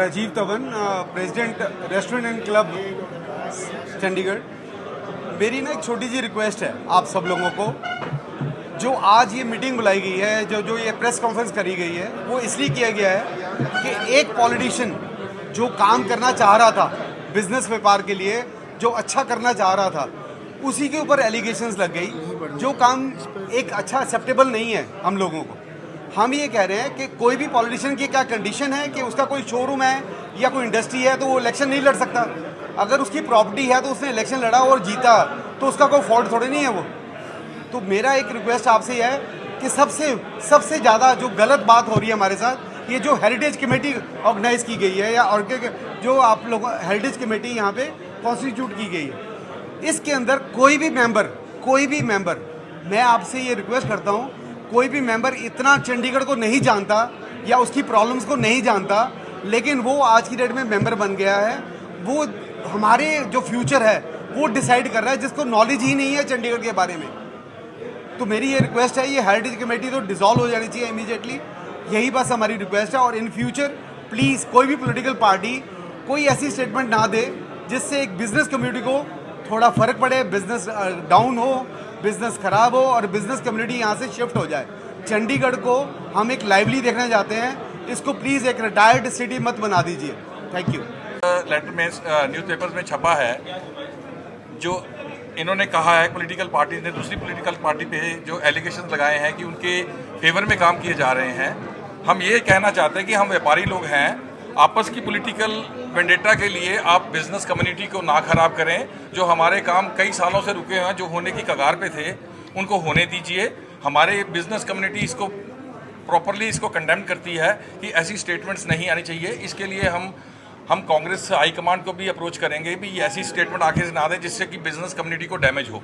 राजीव तवन, president restaurant and club Chandigarh. मेरी ना एक छोटी सी रिक्वेस्ट है आप सब लोगों को, जो आज ये मीटिंग बुलाई गई है, जो ये प्रेस कॉन्फ्रेंस करी गई है, वो इसलिए किया गया है कि एक पॉलिटिशियन जो काम करना चाह रहा था बिजनेस व्यापार के लिए, जो अच्छा करना चाह रहा था, उसी के ऊपर एलिगेशंस लग गई, जो काम एक अच्छा एक्सेप्टेबल नहीं है हम लोगों को। हम ये कह रहे हैं कि कोई भी पॉलिटिशियन की क्या कंडीशन है कि उसका कोई शोरूम है या कोई इंडस्ट्री है तो वो इलेक्शन नहीं लड़ सकता। अगर उसकी प्रॉपर्टी है तो उसने इलेक्शन लड़ा और जीता तो उसका कोई फॉल्ट थोड़े नहीं है वो। तो मेरा एक रिक्वेस्ट आपसे यह है कि सबसे ज़्यादा जो गलत बात हो रही है हमारे साथ, ये जो हेरिटेज कमेटी ऑर्गेनाइज की गई है या जो आप लोग हेरिटेज कमेटी यहाँ पे कॉन्स्टिट्यूट की गई है, इसके अंदर कोई भी मेंबर मैं आपसे ये रिक्वेस्ट करता हूँ, कोई भी मेंबर इतना चंडीगढ़ को नहीं जानता या उसकी प्रॉब्लम्स को नहीं जानता, लेकिन वो आज की डेट में मेंबर बन गया है। वो हमारे जो फ्यूचर है वो डिसाइड कर रहा है, जिसको नॉलेज ही नहीं है चंडीगढ़ के बारे में। तो मेरी ये रिक्वेस्ट है, ये हेरिटेज कमेटी तो डिसॉल्व हो जानी चाहिए इमीडिएटली। यही बस हमारी रिक्वेस्ट है। और इन फ्यूचर प्लीज़ कोई भी पॉलिटिकल पार्टी कोई ऐसी स्टेटमेंट ना दे जिससे एक बिजनेस कम्युनिटी को थोड़ा फ़र्क पड़े, बिजनेस डाउन हो, बिजनेस खराब हो और बिजनेस कम्युनिटी यहाँ से शिफ्ट हो जाए। चंडीगढ़ को हम एक लाइवली देखना चाहते हैं, इसको प्लीज़ एक रिटायर्ड सिटी मत बना दीजिए। Thank you. लेटर में न्यूज़पेपर्स में छपा है, जो इन्होंने कहा है पॉलिटिकल पार्टी ने दूसरी पॉलिटिकल पार्टी पे जो एलिगेशन लगाए हैं कि उनके फेवर में काम किए जा रहे हैं। हम ये कहना चाहते हैं कि हम व्यापारी लोग हैं, आपस की पॉलिटिकल वेंडेटा के लिए आप बिजनेस कम्युनिटी को ना खराब करें। जो हमारे काम कई सालों से रुके हैं, जो होने की कगार पे थे, उनको होने दीजिए। हमारे बिजनेस कम्युनिटी इसको प्रॉपरली इसको कंडेम करती है कि ऐसी स्टेटमेंट्स नहीं आनी चाहिए। इसके लिए हम कांग्रेस हाईकमांड को भी अप्रोच करेंगे भी ऐसी स्टेटमेंट आगे से ना दें जिससे कि बिजनेस कम्युनिटी को डैमेज हो।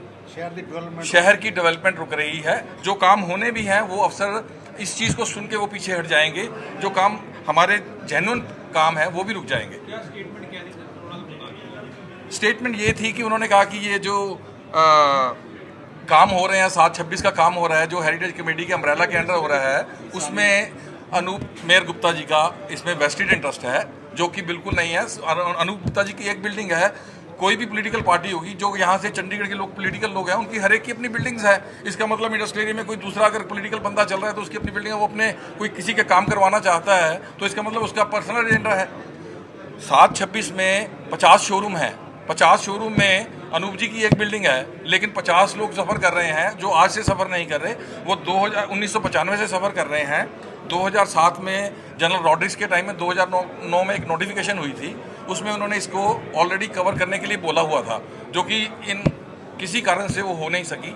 शहर की डेवलपमेंट रुक रही है, जो काम होने भी हैं वो अफसर इस चीज़ को सुन के वो पीछे हट जाएंगे, जो काम हमारे जेन्युइन काम है वो भी रुक जाएंगे। स्टेटमेंट ये थी कि उन्होंने कहा कि ये जो काम हो रहे हैं 7-26 का काम हो रहा है, जो हेरिटेज कमेटी के अम्ब्रेला के अंडर हो रहा है, उसमें अनूप मेयर गुप्ता जी का इसमें वेस्टेड इंटरेस्ट है, जो कि बिल्कुल नहीं है। अनूप गुप्ता जी की एक बिल्डिंग है, कोई भी पॉलिटिकल पार्टी होगी, जो यहाँ से चंडीगढ़ के लोग पॉलिटिकल लोग हैं, उनकी हर एक की अपनी बिल्डिंग्स है। इसका मतलब इंडस्ट्रियल एरिया में कोई दूसरा अगर पॉलिटिकल बंदा चल रहा है तो उसकी अपनी बिल्डिंग है, वो अपने कोई किसी के काम करवाना चाहता है तो इसका मतलब उसका पर्सनल एजेंडा है। 7-26 में 50 शोरूम है, 50 शोरूम में अनूप जी की एक बिल्डिंग है, लेकिन 50 लोग सफ़र कर रहे हैं जो आज से सफ़र नहीं कर रहे, वो 1995 से सफ़र कर रहे हैं। 2007 में जनरल रॉड्रिक्स के टाइम में 2009 में एक नोटिफिकेशन हुई थी, उसमें उन्होंने इसको ऑलरेडी कवर करने के लिए बोला हुआ था, जो कि इन किसी कारण से वो हो नहीं सकी।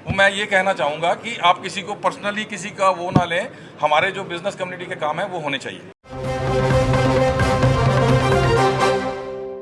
मैं ये कहना चाहूँगा कि आप किसी को पर्सनली किसी का वो ना लें, हमारे जो बिजनेस कम्युनिटी के काम है वो होने चाहिए।